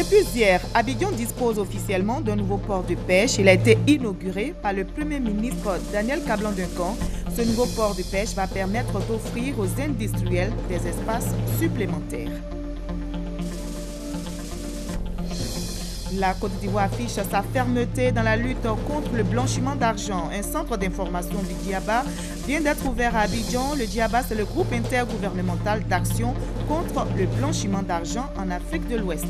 Depuis hier, Abidjan dispose officiellement d'un nouveau port de pêche. Il a été inauguré par le Premier ministre Daniel Kablan-Duncan. Ce nouveau port de pêche va permettre d'offrir aux industriels des espaces supplémentaires. La Côte d'Ivoire affiche sa fermeté dans la lutte contre le blanchiment d'argent. Un centre d'information du Djaba vient d'être ouvert à Abidjan. Le Djaba, c'est le groupe intergouvernemental d'action contre le blanchiment d'argent en Afrique de l'Ouest.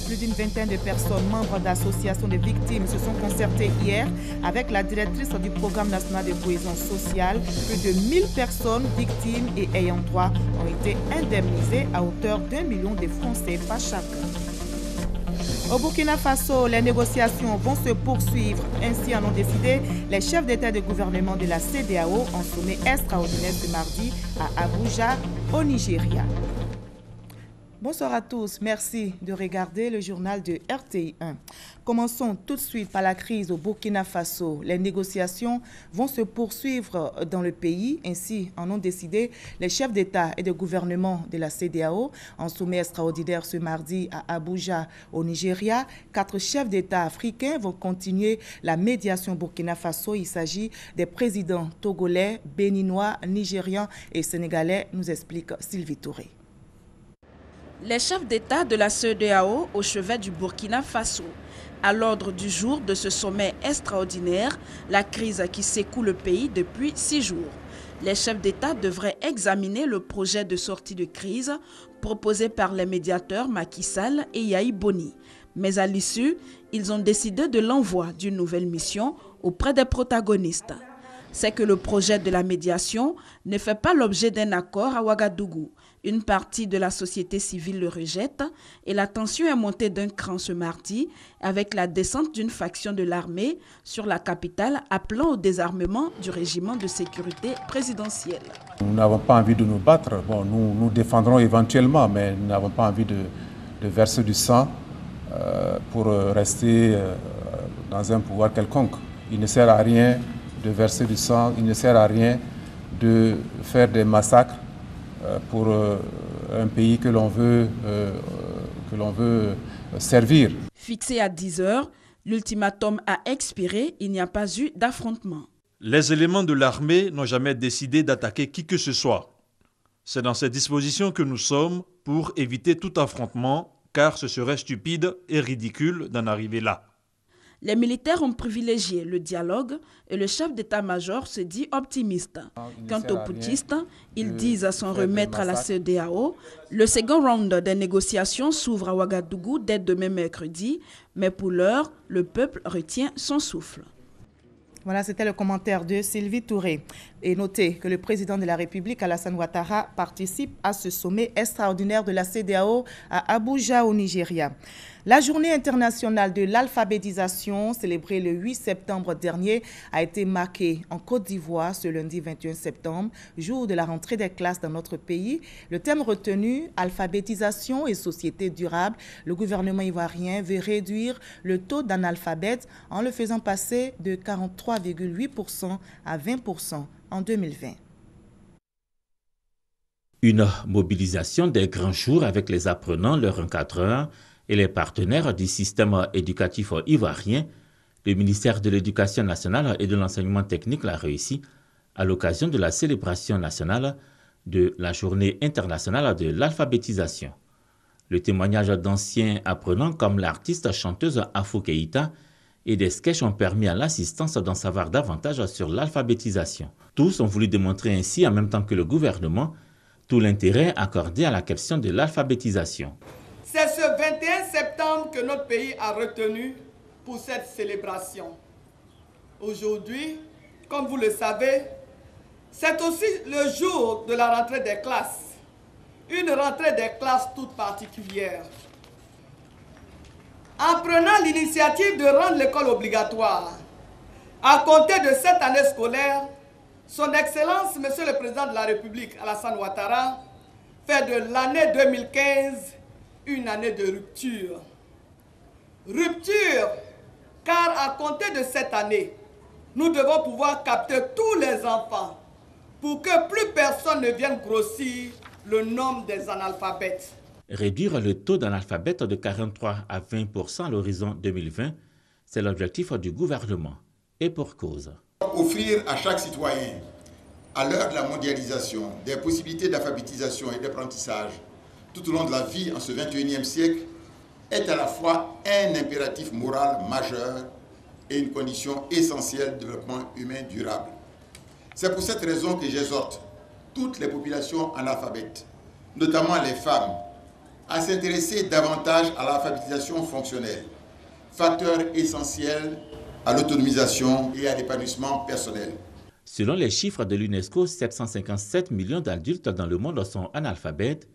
Plus d'une vingtaine de personnes, membres d'associations de victimes, se sont concertées hier avec la directrice du Programme national de cohésion sociale. Plus de 1000 personnes victimes et ayant droit ont été indemnisées à hauteur d'1 million de francs CFA chacun. Au Burkina Faso, les négociations vont se poursuivre. Ainsi en ont décidé les chefs d'État et de gouvernement de la CEDEAO en sommet extraordinaire ce mardi à Abuja, au Nigeria. Bonsoir à tous, merci de regarder le journal de RTI 1. Commençons tout de suite par la crise au Burkina Faso. Les négociations vont se poursuivre dans le pays. Ainsi en ont décidé les chefs d'État et de gouvernement de la CEDEAO en sommet extraordinaire ce mardi à Abuja, au Nigeria. 4 chefs d'État africains vont continuer la médiation au Burkina Faso. Il s'agit des présidents togolais, béninois, nigérians et sénégalais, nous explique Sylvie Touré. Les chefs d'État de la CEDEAO au chevet du Burkina Faso. À l'ordre du jour de ce sommet extraordinaire, la crise qui secoue le pays depuis 6 jours. Les chefs d'État devraient examiner le projet de sortie de crise proposé par les médiateurs Macky Sall et Yahi Boni. Mais à l'issue, ils ont décidé de l'envoi d'une nouvelle mission auprès des protagonistes. C'est que le projet de la médiation ne fait pas l'objet d'un accord à Ouagadougou. Une partie de la société civile le rejette et la tension est montée d'un cran ce mardi avec la descente d'une faction de l'armée sur la capitale appelant au désarmement du régiment de sécurité présidentiel. Nous n'avons pas envie de nous battre. Bon, nous défendrons éventuellement, mais nous n'avons pas envie de verser du sang pour rester dans un pouvoir quelconque. Il ne sert à rien de verser du sang, il ne sert à rien de faire des massacres pour un pays que l'on veut servir. Fixé à 10 heures, l'ultimatum a expiré, il n'y a pas eu d'affrontement. Les éléments de l'armée n'ont jamais décidé d'attaquer qui que ce soit. C'est dans ces dispositions que nous sommes pour éviter tout affrontement, car ce serait stupide et ridicule d'en arriver là. Les militaires ont privilégié le dialogue et le chef d'état-major se dit optimiste. Quant aux putschistes, ils disent s'en remettre à la CEDEAO. Le second round des négociations s'ouvre à Ouagadougou dès demain mercredi, mais pour l'heure, le peuple retient son souffle. Voilà, c'était le commentaire de Sylvie Touré. Et notez que le président de la République, Alassane Ouattara, participe à ce sommet extraordinaire de la CEDEAO à Abuja, au Nigeria. La journée internationale de l'alphabétisation, célébrée le 8 septembre dernier, a été marquée en Côte d'Ivoire ce lundi 21 septembre, jour de la rentrée des classes dans notre pays. Le thème retenu, alphabétisation et société durable, le gouvernement ivoirien veut réduire le taux d'analphabètes en le faisant passer de 43,8% à 20% en 2020. Une mobilisation des grands jours avec les apprenants, leurs encadreurs et les partenaires du système éducatif ivoirien. Le ministère de l'Éducation nationale et de l'enseignement technique l'a réussi à l'occasion de la célébration nationale de la Journée internationale de l'alphabétisation. Le témoignage d'anciens apprenants comme l'artiste chanteuse Afo Keïta et des sketchs ont permis à l'assistance d'en savoir davantage sur l'alphabétisation. Tous ont voulu démontrer ainsi, en même temps que le gouvernement, tout l'intérêt accordé à la question de l'alphabétisation. C'est ce 21 septembre que notre pays a retenu pour cette célébration. Aujourd'hui, comme vous le savez, c'est aussi le jour de la rentrée des classes. Une rentrée des classes toute particulière. En prenant l'initiative de rendre l'école obligatoire, à compter de cette année scolaire, Son Excellence, Monsieur le Président de la République, Alassane Ouattara, fait de l'année 2015 une année de rupture. Rupture, car à compter de cette année, nous devons pouvoir capter tous les enfants pour que plus personne ne vienne grossir le nombre des analphabètes. Réduire le taux d'analphabète de 43 à 20% à l'horizon 2020, c'est l'objectif du gouvernement. Et pour cause. Offrir à chaque citoyen, à l'heure de la mondialisation, des possibilités d'alphabétisation et d'apprentissage tout au long de la vie en ce 21e siècle est à la fois un impératif moral majeur et une condition essentielle du développement humain durable. C'est pour cette raison que j'exhorte toutes les populations analphabètes, notamment les femmes, à s'intéresser davantage à l'alphabétisation fonctionnelle, facteur essentiel à l'autonomisation et à l'épanouissement personnel. Selon les chiffres de l'UNESCO, 757 millions d'adultes dans le monde sont analphabètes,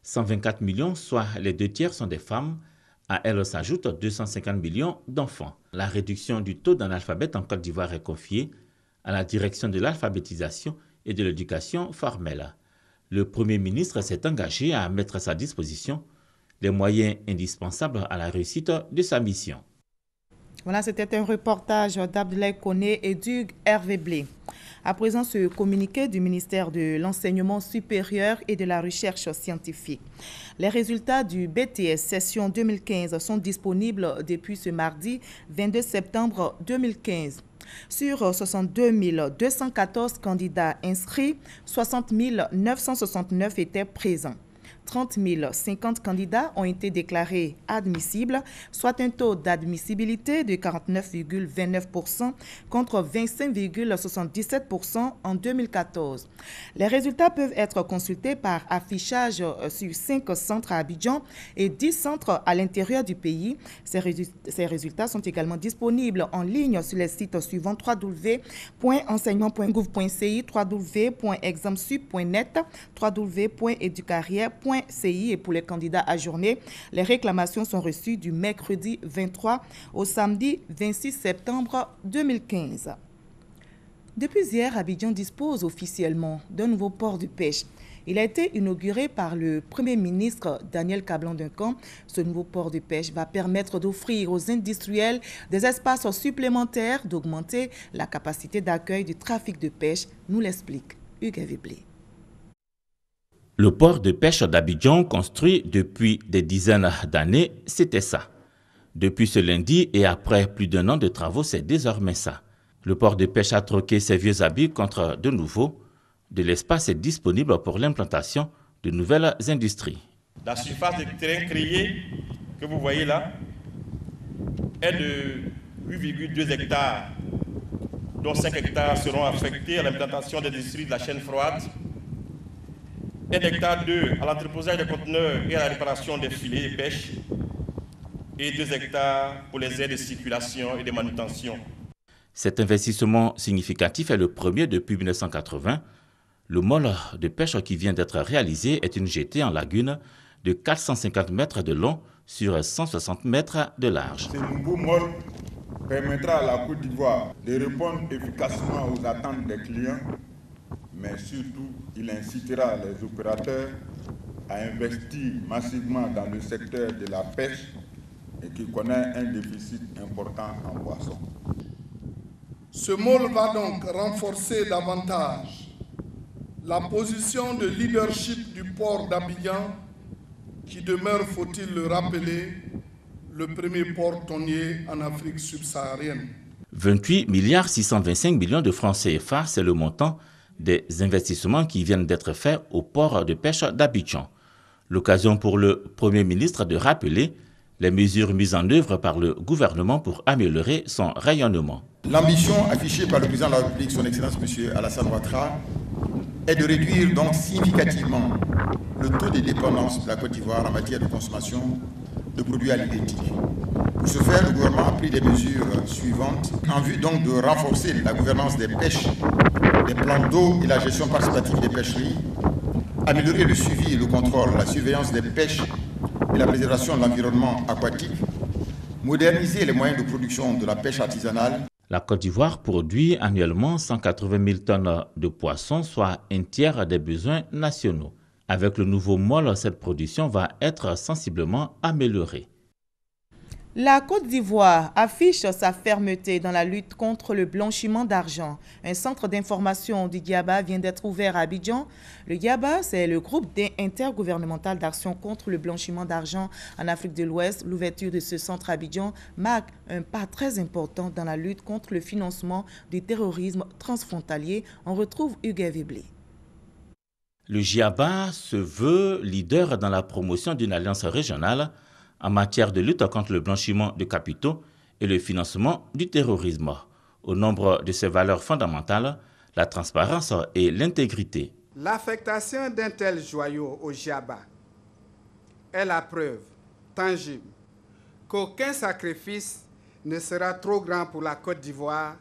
124 millions, soit les 2/3 sont des femmes. À elles s'ajoutent 250 millions d'enfants. La réduction du taux d'analphabète en Côte d'Ivoire est confiée à la direction de l'alphabétisation et de l'éducation formelle. Le Premier ministre s'est engagé à mettre à sa disposition les moyens indispensables à la réussite de sa mission. Voilà, c'était un reportage d'Abdoulaye Koné et d'Hugues Hervé Blé. À présent, ce communiqué du ministère de l'Enseignement supérieur et de la Recherche scientifique. Les résultats du BTS session 2015 sont disponibles depuis ce mardi 22 septembre 2015. Sur 62 214 candidats inscrits, 60 969 étaient présents. 30 050 candidats ont été déclarés admissibles, soit un taux d'admissibilité de 49,29% contre 25,77% en 2014. Les résultats peuvent être consultés par affichage sur 5 centres à Abidjan et 10 centres à l'intérieur du pays. Ces résultats sont également disponibles en ligne sur les sites suivants: www.enseignement.gouv.ci, www.examsup.net, www.educarrière.ci. Et pour les candidats ajournés, les réclamations sont reçues du mercredi 23 au samedi 26 septembre 2015. Depuis hier, Abidjan dispose officiellement d'un nouveau port de pêche. Il a été inauguré par le Premier ministre Daniel Kablan-Duncan. Ce nouveau port de pêche va permettre d'offrir aux industriels des espaces supplémentaires, d'augmenter la capacité d'accueil du trafic de pêche, nous l'explique Hugues Hervé Blé. Le port de pêche d'Abidjan, construit depuis des dizaines d'années, c'était ça. Depuis ce lundi et après plus d'1 an de travaux, c'est désormais ça. Le port de pêche a troqué ses vieux habits contre de nouveaux. De l'espace est disponible pour l'implantation de nouvelles industries. La surface de terrain créée que vous voyez là est de 8,2 hectares, dont 5 hectares seront affectés à l'implantation des industries de la chaîne froide, 1 hectare 2 à l'entreposage des conteneurs et à la réparation des filets de pêche, et 2 hectares pour les aides de circulation et de manutention. Cet investissement significatif est le premier depuis 1980. Le mole de pêche qui vient d'être réalisé est une jetée en lagune de 450 mètres de long sur 160 mètres de large. Ce nouveau mole permettra à la Côte d'Ivoire de répondre efficacement aux attentes des clients, mais surtout, il incitera les opérateurs à investir massivement dans le secteur de la pêche et qui connaît un déficit important en poissons. Ce môle va donc renforcer davantage la position de leadership du port d'Abidjan, qui demeure, faut-il le rappeler, le premier port tonnier en Afrique subsaharienne. 28 625 millions de francs CFA, c'est le montant des investissements qui viennent d'être faits au port de pêche d'Abidjan. L'occasion pour le Premier ministre de rappeler les mesures mises en œuvre par le gouvernement pour améliorer son rayonnement. L'ambition affichée par le président de la République, son Excellence M. Alassane Ouattara, est de réduire donc significativement le taux de dépendance de la Côte d'Ivoire en matière de consommation de produits halieutiques. Pour ce faire, le gouvernement a pris des mesures suivantes en vue donc de renforcer la gouvernance des pêches, des plans d'eau et la gestion participative des pêcheries, améliorer le suivi et le contrôle, la surveillance des pêches et la préservation de l'environnement aquatique, moderniser les moyens de production de la pêche artisanale. La Côte d'Ivoire produit annuellement 180 000 tonnes de poissons, soit 1/3 des besoins nationaux. Avec le nouveau môle, cette production va être sensiblement améliorée. La Côte d'Ivoire affiche sa fermeté dans la lutte contre le blanchiment d'argent. Un centre d'information du GIABA vient d'être ouvert à Abidjan. Le GIABA, c'est le groupe intergouvernemental d'action contre le blanchiment d'argent en Afrique de l'Ouest. L'ouverture de ce centre à Abidjan marque un pas très important dans la lutte contre le financement du terrorisme transfrontalier. On retrouve Hugues Viblé. Le GIABA se veut leader dans la promotion d'une alliance régionale en matière de lutte contre le blanchiment de capitaux et le financement du terrorisme. Au nombre de ses valeurs fondamentales, la transparence et l'intégrité. L'affectation d'un tel joyau au GIABA est la preuve tangible qu'aucun sacrifice ne sera trop grand pour la Côte d'Ivoire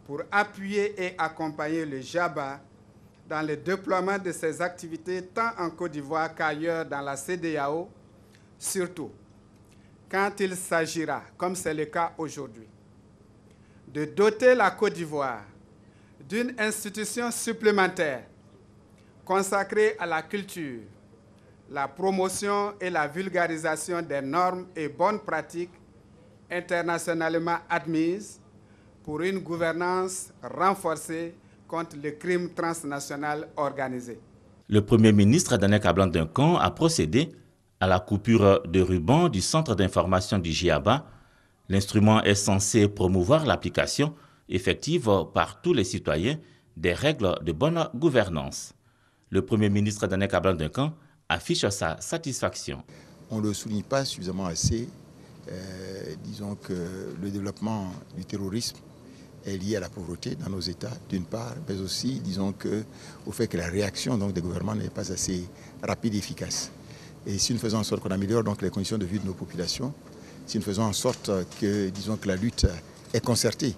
pour appuyer et accompagner le GIABA dans le déploiement de ses activités tant en Côte d'Ivoire qu'ailleurs dans la CEDEAO, surtout quand il s'agira, comme c'est le cas aujourd'hui, de doter la Côte d'Ivoire d'une institution supplémentaire consacrée à la culture, la promotion et la vulgarisation des normes et bonnes pratiques internationalement admises pour une gouvernance renforcée contre le crime transnational organisé. Le Premier ministre Danek Ablan-Duncan a procédé à la coupure de ruban du centre d'information du GIABA. L'instrument est censé promouvoir l'application effective par tous les citoyens des règles de bonne gouvernance. Le Premier ministre Danek Ablan-Duncan affiche sa satisfaction. On ne le souligne pas suffisamment assez. Disons que le développement du terrorisme est lié à la pauvreté dans nos États, d'une part, mais aussi, disons, au fait que la réaction des gouvernements n'est pas assez rapide et efficace. Et si nous faisons en sorte qu'on améliore donc les conditions de vie de nos populations, si nous faisons en sorte que, disons, que la lutte est concertée,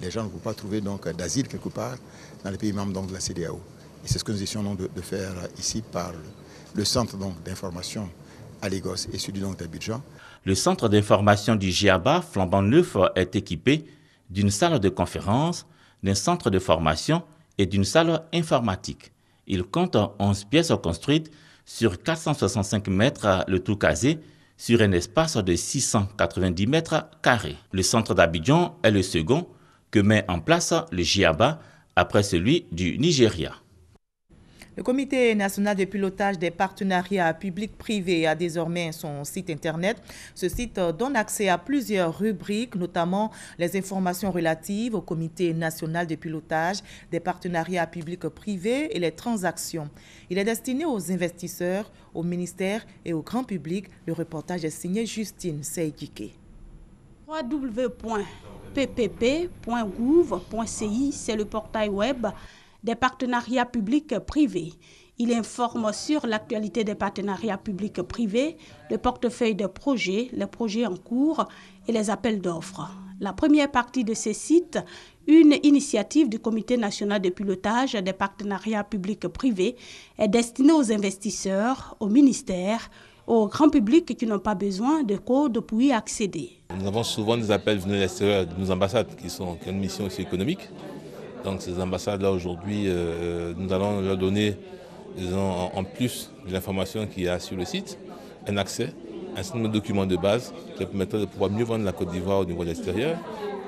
les gens ne vont pas trouver d'asile quelque part dans les pays membres de la CEDEAO. Et c'est ce que nous essayons de faire ici par le centre d'information à Lagos et celui d'Abidjan. Le centre d'information du GIABA, flambant neuf, est équipé d'une salle de conférence, d'un centre de formation et d'une salle informatique. Il compte 11 pièces construites sur 465 mètres le tout casé, sur un espace de 690 mètres carrés. Le centre d'Abidjan est le second que met en place le GIABA après celui du Nigeria. Le Comité national de pilotage des partenariats publics-privés a désormais son site Internet. Ce site donne accès à plusieurs rubriques, notamment les informations relatives au Comité national de pilotage des partenariats publics-privés et les transactions. Il est destiné aux investisseurs, aux ministères et au grand public. Le reportage est signé Justine Seydike. www.ppp.gouv.ci, c'est le portail web des partenariats publics-privés. Il informe sur l'actualité des partenariats publics-privés, le portefeuille des projets, les projets en cours et les appels d'offres. La première partie de ces sites, une initiative du Comité national de pilotage des partenariats publics-privés, est destinée aux investisseurs, aux ministères, au grand public qui n'ont pas besoin de code pour y accéder. Nous avons souvent des appels venus de l'extérieur de nos ambassades qui ont une mission aussi économique. Donc ces ambassades-là, aujourd'hui, nous allons leur donner, disons, en plus de l'information qu'il y a sur le site, un accès, un certain nombre de documents de base qui permettra de pouvoir mieux vendre la Côte d'Ivoire au niveau de l'extérieur,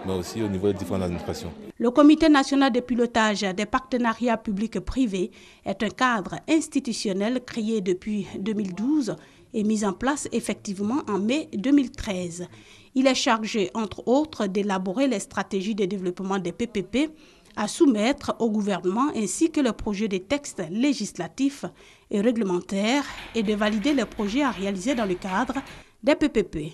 mais aussi au niveau des différentes administrations. Le Comité national de pilotage des partenariats publics-privés est un cadre institutionnel créé depuis 2012 et mis en place effectivement en mai 2013. Il est chargé, entre autres, d'élaborer les stratégies de développement des PPP, à soumettre au gouvernement ainsi que le projet de textes législatifs et réglementaires et de valider les projets à réaliser dans le cadre des PPP.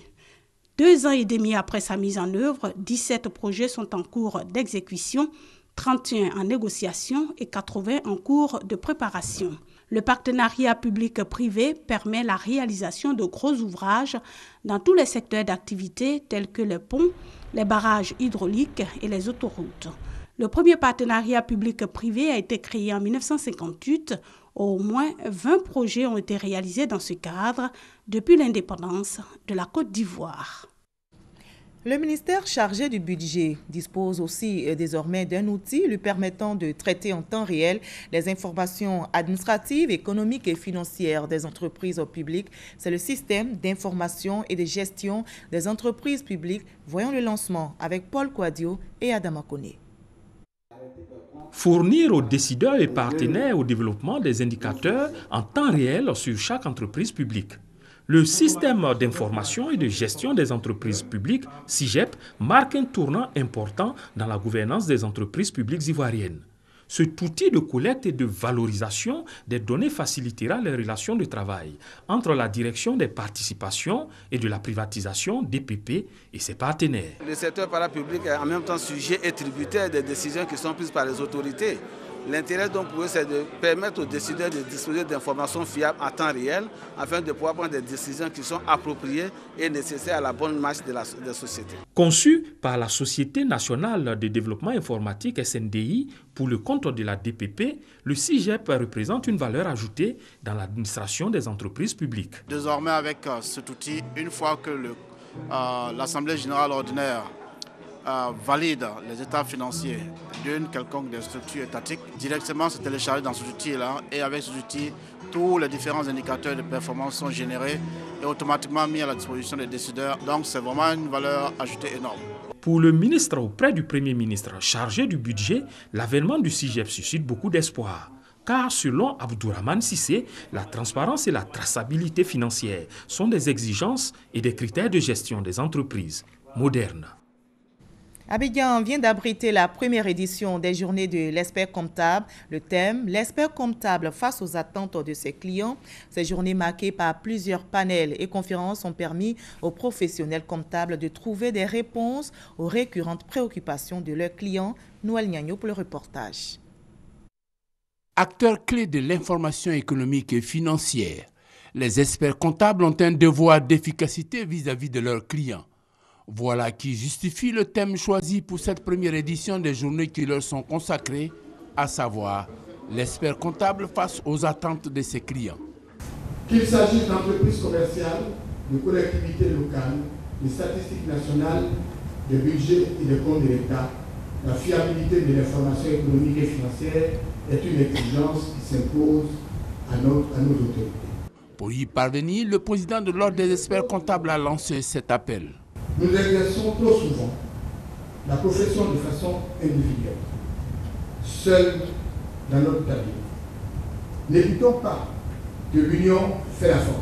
2 ans et demi après sa mise en œuvre, 17 projets sont en cours d'exécution, 31 en négociation et 80 en cours de préparation. Le partenariat public-privé permet la réalisation de gros ouvrages dans tous les secteurs d'activité tels que les ponts, les barrages hydrauliques et les autoroutes. Le premier partenariat public-privé a été créé en 1958. Au moins 20 projets ont été réalisés dans ce cadre depuis l'indépendance de la Côte d'Ivoire. Le ministère chargé du budget dispose aussi désormais d'un outil lui permettant de traiter en temps réel les informations administratives, économiques et financières des entreprises publiques. C'est le système d'information et de gestion des entreprises publiques. Voyons le lancement avec Paul Kouadio et Adama Koné. Fournir aux décideurs et partenaires au développement des indicateurs en temps réel sur chaque entreprise publique. Le système d'information et de gestion des entreprises publiques, SIGEP, marque un tournant important dans la gouvernance des entreprises publiques ivoiriennes. Cet outil de collecte et de valorisation des données facilitera les relations de travail entre la direction des participations et de la privatisation DPP et ses partenaires. Le secteur parapublic est en même temps sujet et tributaire des décisions qui sont prises par les autorités. L'intérêt donc pour eux, c'est de permettre aux décideurs de disposer d'informations fiables en temps réel afin de pouvoir prendre des décisions qui sont appropriées et nécessaires à la bonne marche de la société. Conçu par la Société nationale de développement informatique SNDI pour le compte de la DPP, le SIGEP représente une valeur ajoutée dans l'administration des entreprises publiques. Désormais, avec cet outil, une fois que l'Assemblée générale ordinaire valide les états financiers d'une quelconque des structures étatiques, directement se télécharger dans cet outil-là, et avec cet outil, tous les différents indicateurs de performance sont générés et automatiquement mis à la disposition des décideurs. Donc c'est vraiment une valeur ajoutée énorme. Pour le ministre auprès du Premier ministre chargé du budget, l'avènement du SIGEP suscite beaucoup d'espoir. Car selon Abdourahmane Sissé, la transparence et la traçabilité financière sont des exigences et des critères de gestion des entreprises modernes. Abidjan vient d'abriter la première édition des journées de l'expert comptable. Le thème, l'expert comptable face aux attentes de ses clients. Ces journées marquées par plusieurs panels et conférences ont permis aux professionnels comptables de trouver des réponses aux récurrentes préoccupations de leurs clients. Noël Niagno pour le reportage. Acteurs clés de l'information économique et financière, les experts comptables ont un devoir d'efficacité vis-à-vis de leurs clients. Voilà qui justifie le thème choisi pour cette première édition des journées qui leur sont consacrées, à savoir l'expert comptable face aux attentes de ses clients. Qu'il s'agisse d'entreprises commerciales, de collectivités locales, de statistiques nationales, de budget et de comptes de l'État, la fiabilité de l'information économique et financière est une exigence qui s'impose à nos autorités. Pour y parvenir, le président de l'Ordre des experts comptables a lancé cet appel. Nous exerçons trop souvent la profession de façon individuelle, seule dans notre tablier. N'écoutons pas que l'union fait la force.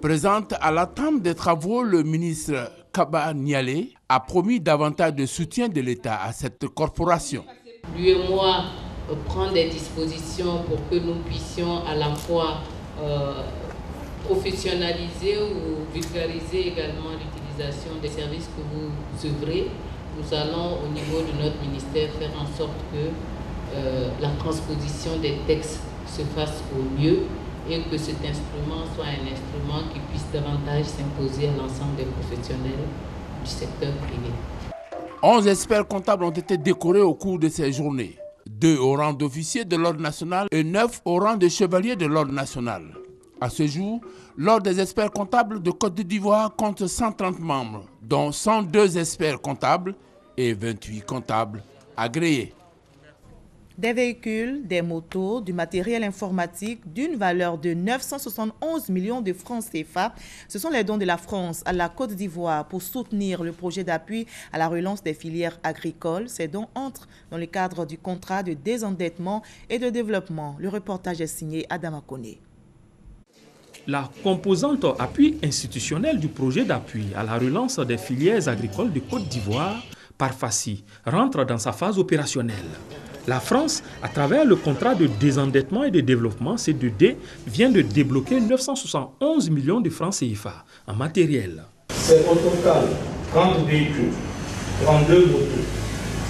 Présente à la trame des travaux, le ministre Kaba Nialé a promis davantage de soutien de l'État à cette corporation. Lui et moi, prendre des dispositions pour que nous puissions à la fois professionnaliser ou vulgariser également l'utilisation des services que vous œuvrez. Nous allons au niveau de notre ministère faire en sorte que la transposition des textes se fasse au mieux et que cet instrument soit un instrument qui puisse davantage s'imposer à l'ensemble des professionnels du secteur privé. 11 experts comptables ont été décorés au cours de ces journées. 2 au rang d'officier de l'Ordre national et 9 au rang de chevalier de l'Ordre national. À ce jour, l'Ordre des experts comptables de Côte d'Ivoire compte 130 membres, dont 102 experts comptables et 28 comptables agréés. Des véhicules, des motos, du matériel informatique d'une valeur de 971 millions de francs CFA. Ce sont les dons de la France à la Côte d'Ivoire pour soutenir le projet d'appui à la relance des filières agricoles. Ces dons entrent dans le cadre du contrat de désendettement et de développement. Le reportage est signé Adama Koné. La composante appui institutionnel du projet d'appui à la relance des filières agricoles de Côte d'Ivoire, par FACI, rentre dans sa phase opérationnelle. La France, à travers le contrat de désendettement et de développement C2D, vient de débloquer 971 millions de francs CFA en matériel. C'est au total 30 véhicules, 32 motos,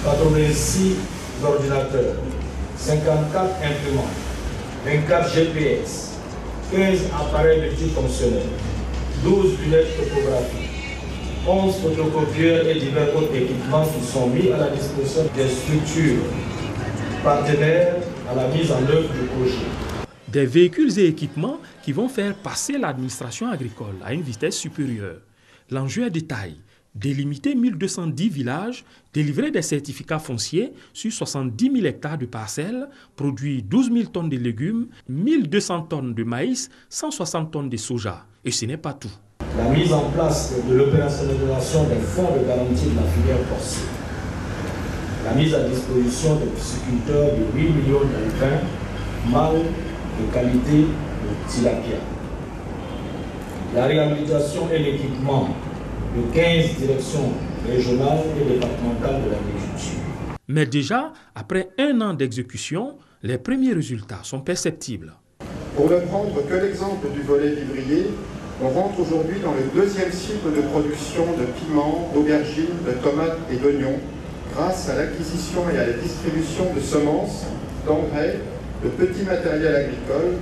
86 ordinateurs, 54 imprimantes, 24 GPS, 15 appareils multifonctionnels, 12 lunettes topographiques, 11 photocopieurs et divers autres équipements qui sont mis à la disposition des structures partenaires à la mise en œuvre du projet. Des véhicules et équipements qui vont faire passer l'administration agricole à une vitesse supérieure. L'enjeu est de taille. Délimiter 1210 villages, délivrer des certificats fonciers sur 70 000 hectares de parcelles, produire 12 000 tonnes de légumes, 1200 tonnes de maïs, 160 tonnes de soja. Et ce n'est pas tout. La mise en place de l'opérationnalisation des fonds de garantie de la filière porcine. La mise à disposition des pisciculteurs de 8 millions d'alpins, mâles de qualité de tilapia. La réhabilitation et l'équipement de 15 directions régionales et départementales de l'agriculture. Mais déjà, après 1 an d'exécution, les premiers résultats sont perceptibles. Pour ne prendre que l'exemple du volet vivrier, on rentre aujourd'hui dans le 2e cycle de production de piments, d'aubergines, de tomates et d'oignons grâce à l'acquisition et à la distribution de semences, d'engrais, de petits matériels agricoles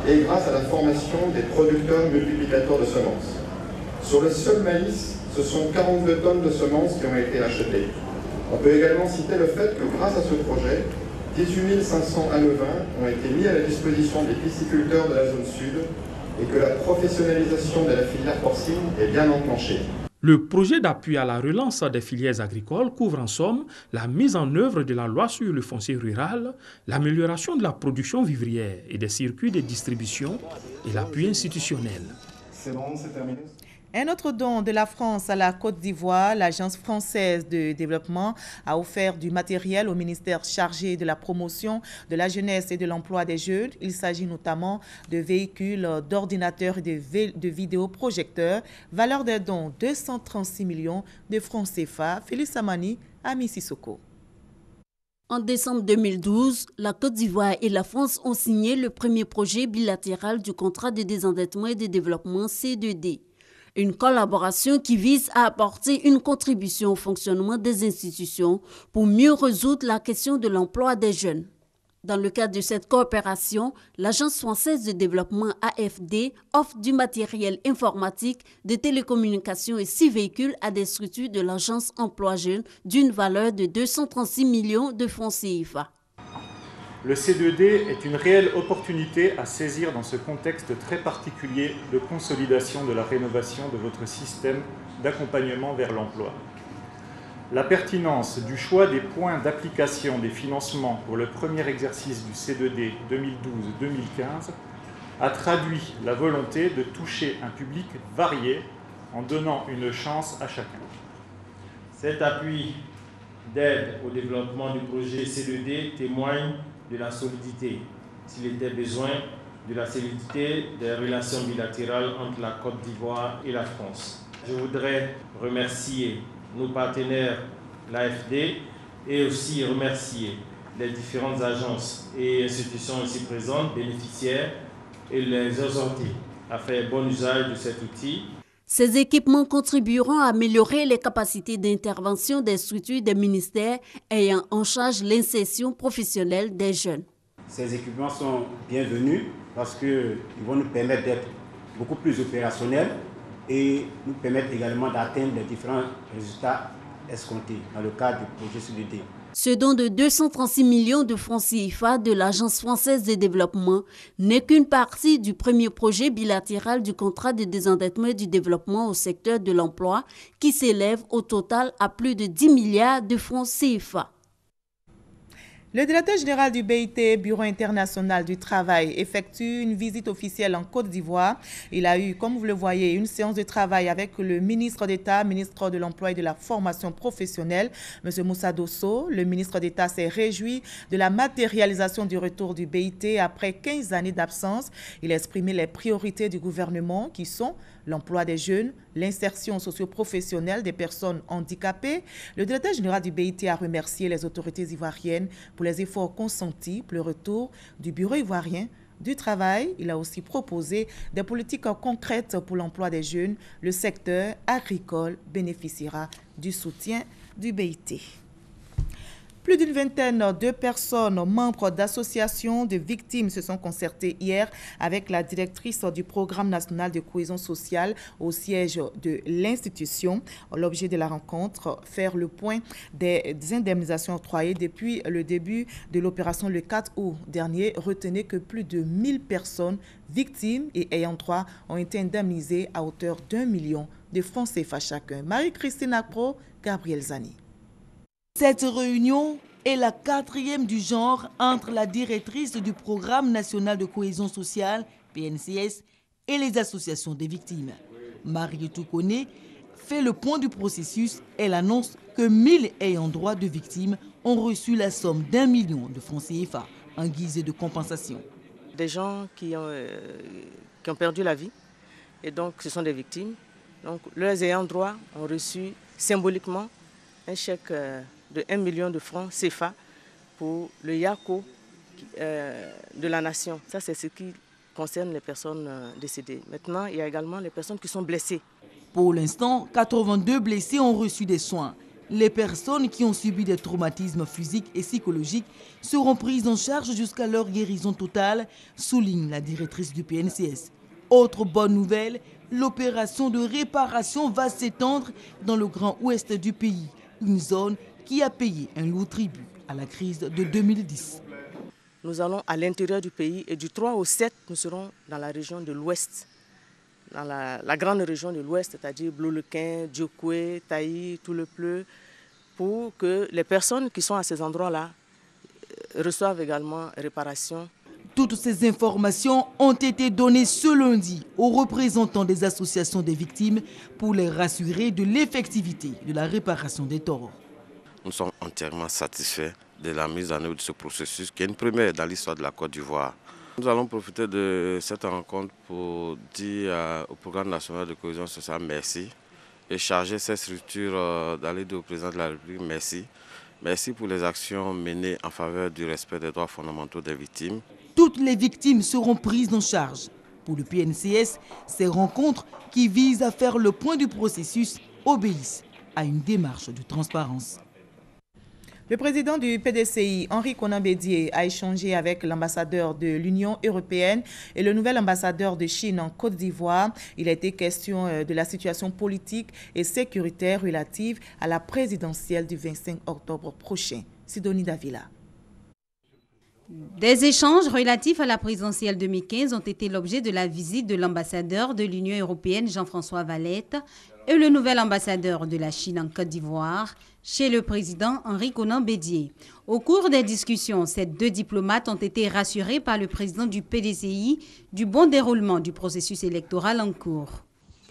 et grâce à la formation des producteurs multiplicateurs de semences. Sur le seul maïs, ce sont 42 tonnes de semences qui ont été achetées. On peut également citer le fait que grâce à ce projet, 18 500 alevins ont été mis à la disposition des pisciculteurs de la zone sud et que la professionnalisation de la filière porcine est bien enclenchée. Le projet d'appui à la relance des filières agricoles couvre en somme la mise en œuvre de la loi sur le foncier rural, l'amélioration de la production vivrière et des circuits de distribution et l'appui institutionnel. C'est bon, c'est terminé. Un autre don de la France à la Côte d'Ivoire, l'Agence française de développement a offert du matériel au ministère chargé de la promotion de la jeunesse et de l'emploi des jeunes. Il s'agit notamment de véhicules, d'ordinateurs et de vidéoprojecteurs. Valeur des dons, 236 millions de francs CFA. Félix Samani, Ami Sissoko. En décembre 2012, la Côte d'Ivoire et la France ont signé le premier projet bilatéral du contrat de désendettement et de développement C2D. Une collaboration qui vise à apporter une contribution au fonctionnement des institutions pour mieux résoudre la question de l'emploi des jeunes. Dans le cadre de cette coopération, l'Agence française de développement AFD offre du matériel informatique, de télécommunications et 6 véhicules à des structures de l'Agence Emploi Jeunes d'une valeur de 236 millions de francs CFA. Le C2D est une réelle opportunité à saisir dans ce contexte très particulier de consolidation de la rénovation de votre système d'accompagnement vers l'emploi. La pertinence du choix des points d'application des financements pour le premier exercice du C2D 2012-2015 a traduit la volonté de toucher un public varié en donnant une chance à chacun. Cet appui d'aide au développement du projet C2D témoigne de la solidité, s'il était besoin, de la solidité des relations bilatérales entre la Côte d'Ivoire et la France. Je voudrais remercier nos partenaires, l'AFD, et aussi remercier les différentes agences et institutions ici présentes, bénéficiaires, et les exhorter à faire bon usage de cet outil. Ces équipements contribueront à améliorer les capacités d'intervention des structures des ministères ayant en charge l'insertion professionnelle des jeunes. Ces équipements sont bienvenus parce qu'ils vont nous permettre d'être beaucoup plus opérationnels et nous permettre également d'atteindre les différents résultats escomptés dans le cadre du projet C2D. Ce don de 236 millions de francs CFA de l'Agence française de développement n'est qu'une partie du premier projet bilatéral du contrat de désendettement et du développement au secteur de l'emploi qui s'élève au total à plus de 10 milliards de francs CFA. Le directeur général du BIT, Bureau international du travail, effectue une visite officielle en Côte d'Ivoire. Il a eu, comme vous le voyez, une séance de travail avec le ministre d'État, ministre de l'Emploi et de la Formation professionnelle, M. Moussa Dosso. Le ministre d'État s'est réjoui de la matérialisation du retour du BIT après 15 années d'absence. Il a exprimé les priorités du gouvernement qui sont l'emploi des jeunes, l'insertion socio-professionnelle des personnes handicapées. Le directeur général du BIT a remercié les autorités ivoiriennes pour les efforts consentis pour le retour du Bureau ivoirien du travail. Il a aussi proposé des politiques concrètes pour l'emploi des jeunes. Le secteur agricole bénéficiera du soutien du BIT. Plus d'une vingtaine de personnes, membres d'associations de victimes, se sont concertées hier avec la directrice du Programme national de cohésion sociale au siège de l'institution. L'objet de la rencontre, faire le point des indemnisations octroyées depuis le début de l'opération le 4 août dernier. Retenez que plus de 1000 personnes victimes et ayant droit ont été indemnisées à hauteur d'1 million de francs CFA chacun. Marie-Christine Akpro, Gabriel Zani. Cette réunion est la 4e du genre entre la directrice du Programme national de cohésion sociale, PNCS, et les associations des victimes. Marie Toukoné fait le point du processus. Elle annonce que 1000 ayants droit de victimes ont reçu la somme d'1 million de francs CFA en guise de compensation. Des gens qui ont perdu la vie, et donc ce sont des victimes. Donc leurs ayants droit ont reçu symboliquement un chèque de 1 million de francs CFA pour le YACO de la nation. Ça, c'est ce qui concerne les personnes décédées. Maintenant, il y a également les personnes qui sont blessées. Pour l'instant, 82 blessés ont reçu des soins. Les personnes qui ont subi des traumatismes physiques et psychologiques seront prises en charge jusqu'à leur guérison totale, souligne la directrice du PNCS. Autre bonne nouvelle, l'opération de réparation va s'étendre dans le Grand Ouest du pays, une zone qui a payé un lourd tribut à la crise de 2010. Nous allons à l'intérieur du pays et du 3 au 7, nous serons dans la région de l'Ouest, dans la grande région de l'Ouest, c'est-à-dire Blou-le-Quin, Diokoué, Taï, Tout-le-Pleu, pour que les personnes qui sont à ces endroits-là reçoivent également réparation. Toutes ces informations ont été données ce lundi aux représentants des associations des victimes pour les rassurer de l'effectivité de la réparation des torts. Nous sommes entièrement satisfaits de la mise en œuvre de ce processus qui est une première dans l'histoire de la Côte d'Ivoire. Nous allons profiter de cette rencontre pour dire au Programme national de cohésion sociale merci et charger cette structure d'aller au président de la République merci. Merci pour les actions menées en faveur du respect des droits fondamentaux des victimes. Toutes les victimes seront prises en charge. Pour le PNCS, ces rencontres qui visent à faire le point du processus obéissent à une démarche de transparence. Le président du PDCI, Henri Konan Bédié, a échangé avec l'ambassadeur de l'Union européenne et le nouvel ambassadeur de Chine en Côte d'Ivoire. Il a été question de la situation politique et sécuritaire relative à la présidentielle du 25 octobre prochain. Sidonie Davila. Des échanges relatifs à la présidentielle 2015 ont été l'objet de la visite de l'ambassadeur de l'Union européenne Jean-François Valette et le nouvel ambassadeur de la Chine en Côte d'Ivoire chez le président Henri Konan Bédié. Au cours des discussions, ces deux diplomates ont été rassurés par le président du PDCI du bon déroulement du processus électoral en cours.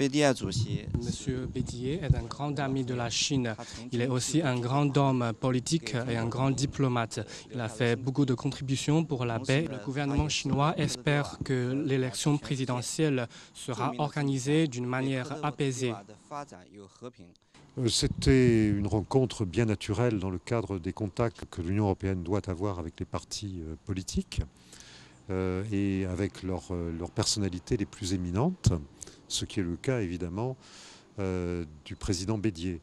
Monsieur Bédié est un grand ami de la Chine. Il est aussi un grand homme politique et un grand diplomate. Il a fait beaucoup de contributions pour la paix. Le gouvernement chinois espère que l'élection présidentielle sera organisée d'une manière apaisée. C'était une rencontre bien naturelle dans le cadre des contacts que l'Union européenne doit avoir avec les partis politiques et avec leurs personnalités les plus éminentes. Ce qui est le cas évidemment du président Bédié.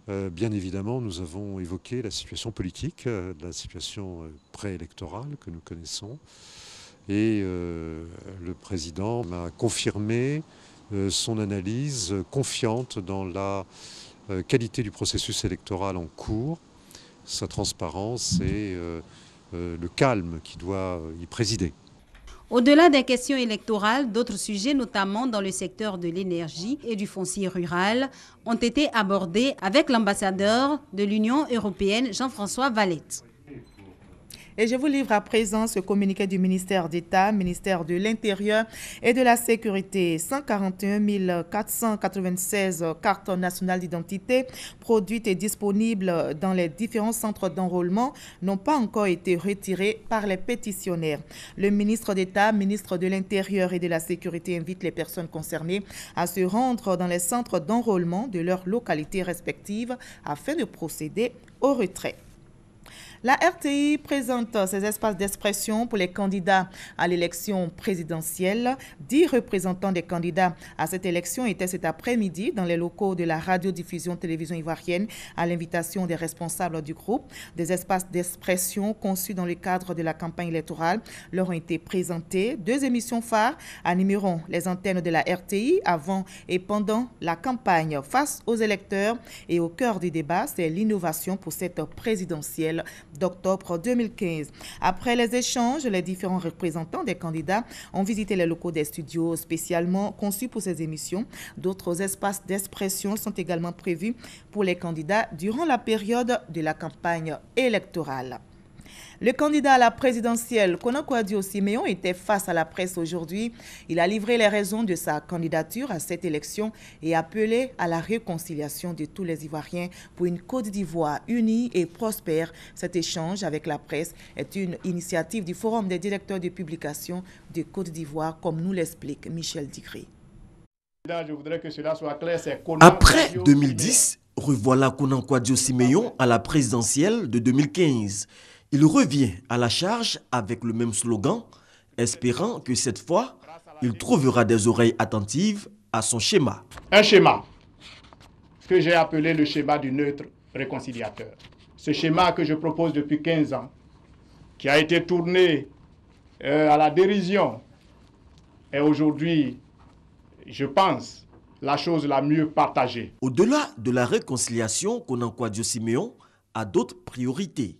Bien évidemment, nous avons évoqué la situation politique, la situation préélectorale que nous connaissons. Et le président m'a confirmé son analyse confiante dans la qualité du processus électoral en cours, sa transparence et le calme qui doit y présider. Au-delà des questions électorales, d'autres sujets, notamment dans le secteur de l'énergie et du foncier rural, ont été abordés avec l'ambassadeur de l'Union européenne, Jean-François Valette. Et je vous livre à présent ce communiqué du ministère d'État, ministère de l'Intérieur et de la Sécurité. 141 496 cartes nationales d'identité produites et disponibles dans les différents centres d'enrôlement n'ont pas encore été retirées par les pétitionnaires. Le ministre d'État, ministre de l'Intérieur et de la Sécurité invite les personnes concernées à se rendre dans les centres d'enrôlement de leurs localités respectives afin de procéder au retrait. La RTI présente ses espaces d'expression pour les candidats à l'élection présidentielle. 10 représentants des candidats à cette élection étaient cet après-midi dans les locaux de la radiodiffusion télévision ivoirienne à l'invitation des responsables du groupe. Des espaces d'expression conçus dans le cadre de la campagne électorale leur ont été présentés. 2 émissions phares animeront les antennes de la RTI avant et pendant la campagne. Face aux électeurs et au cœur du débat, c'est l'innovation pour cette présidentielle d'octobre 2015. Après les échanges, les différents représentants des candidats ont visité les locaux des studios spécialement conçus pour ces émissions. D'autres espaces d'expression sont également prévus pour les candidats durant la période de la campagne électorale. Le candidat à la présidentielle, Konakwadio Siméon, était face à la presse aujourd'hui. Il a livré les raisons de sa candidature à cette élection et appelé à la réconciliation de tous les Ivoiriens pour une Côte d'Ivoire unie et prospère. Cet échange avec la presse est une initiative du Forum des directeurs de publication de Côte d'Ivoire, comme nous l'explique Michel Digré. Après 2010, revoilà Konakwadio Siméon à la présidentielle de 2015. Il revient à la charge avec le même slogan, espérant que cette fois, il trouvera des oreilles attentives à son schéma. Un schéma que j'ai appelé le schéma du neutre réconciliateur. Ce schéma que je propose depuis 15 ans, qui a été tourné à la dérision, est aujourd'hui, je pense, la chose la mieux partagée. Au-delà de la réconciliation, Konakwadio Siméon a d'autres priorités.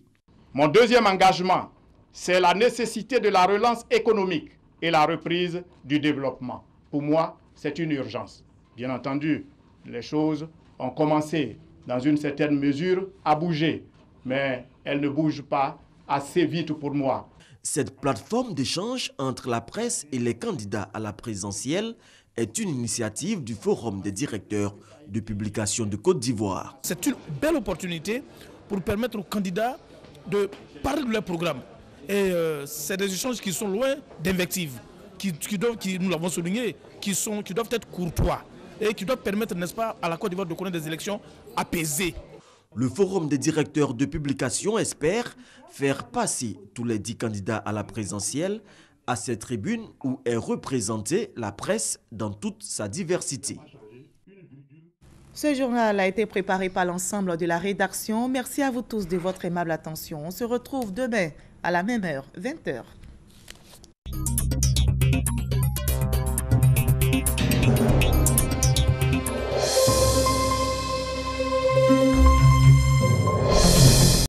Mon deuxième engagement, c'est la nécessité de la relance économique et la reprise du développement. Pour moi, c'est une urgence. Bien entendu, les choses ont commencé dans une certaine mesure à bouger, mais elles ne bougent pas assez vite pour moi. Cette plateforme d'échange entre la presse et les candidats à la présidentielle est une initiative du Forum des directeurs de publication de Côte d'Ivoire. C'est une belle opportunité pour permettre aux candidats de parler de leur programme. Et c'est des échanges qui sont loin d'invectives, qui nous l'avons souligné, qui doivent être courtois et qui doivent permettre, n'est-ce pas, à la Côte d'Ivoire de connaître des élections apaisées. Le Forum des directeurs de publication espère faire passer tous les 10 candidats à la présidentielle à cette tribune où est représentée la presse dans toute sa diversité. Ce journal a été préparé par l'ensemble de la rédaction. Merci à vous tous de votre aimable attention. On se retrouve demain à la même heure, 20h.